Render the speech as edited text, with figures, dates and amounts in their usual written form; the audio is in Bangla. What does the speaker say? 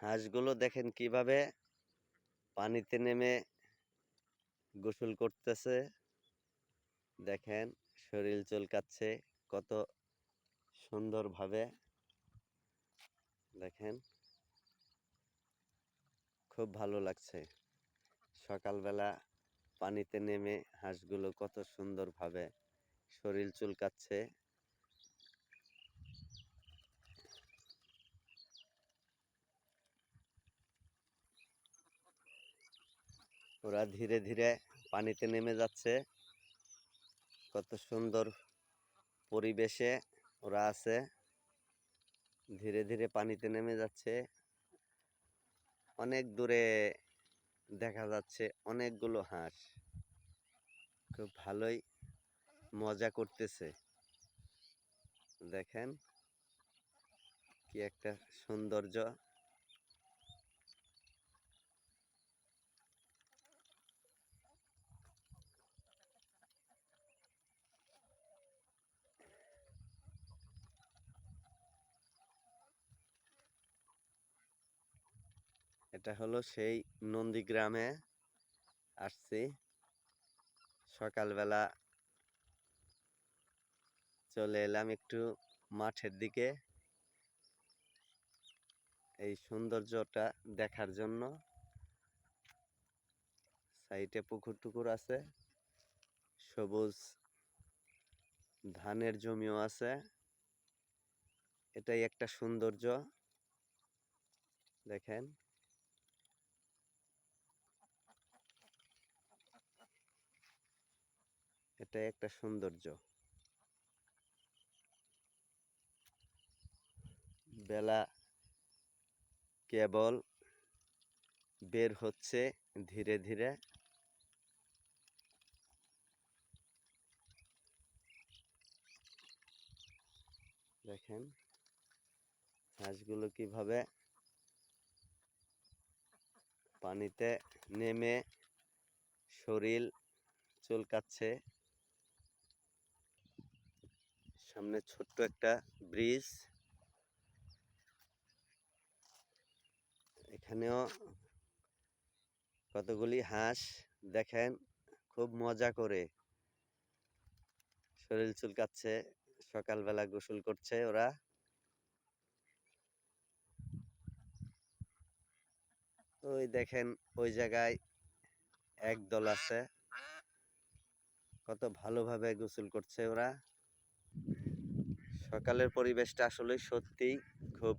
হাঁসগুলো দেখেন কিভাবে পানিতে নেমে গোসল করতেছে। দেখেন শরীর চুলকাচ্ছে কত সুন্দরভাবে। দেখেন খুব ভালো লাগছে। সকালবেলা পানিতে নেমে হাঁসগুলো কত সুন্দরভাবে শরীর চুলকাচ্ছে। ওরা ধীরে ধীরে পানিতে নেমে যাচ্ছে। কত সুন্দর পরিবেশে ওরা আছে। ধীরে ধীরে পানিতে নেমে যাচ্ছে। অনেক দূরে দেখা যাচ্ছে অনেকগুলো হাঁস। খুব ভালোই মজা করতেছে। দেখেন কি একটা সৌন্দর্য। এটা হলো সেই নন্দীগ্রামে আসছি। সকালবেলা চলে এলাম একটু মাঠের দিকে এই সৌন্দর্যটা দেখার জন্য। সাইডে পুকুর টুকুর আছে, সবুজ ধানের জমিও আছে। এটাই একটা সৌন্দর্য। দেখেন এটাই একটা সৌন্দর্য। বেলা কেবল বের হচ্ছে ধীরে ধীরে। দেখেন হাঁসগুলো কিভাবে পানিতে নেমে শরীর চুলকাচ্ছে। সামনে ছোট্ট একটা ব্রিজ। এখানেও কতগুলি হাঁস দেখেন খুব মজা করে শরীর চুলকাচ্ছে। সকালবেলা গোসল করছে ওরা। ওই দেখেন ওই জায়গায় একদল আছে, কত ভালোভাবে গোসল করছে ওরা। সকালের পরিবেশটা আসলে সত্যি খুব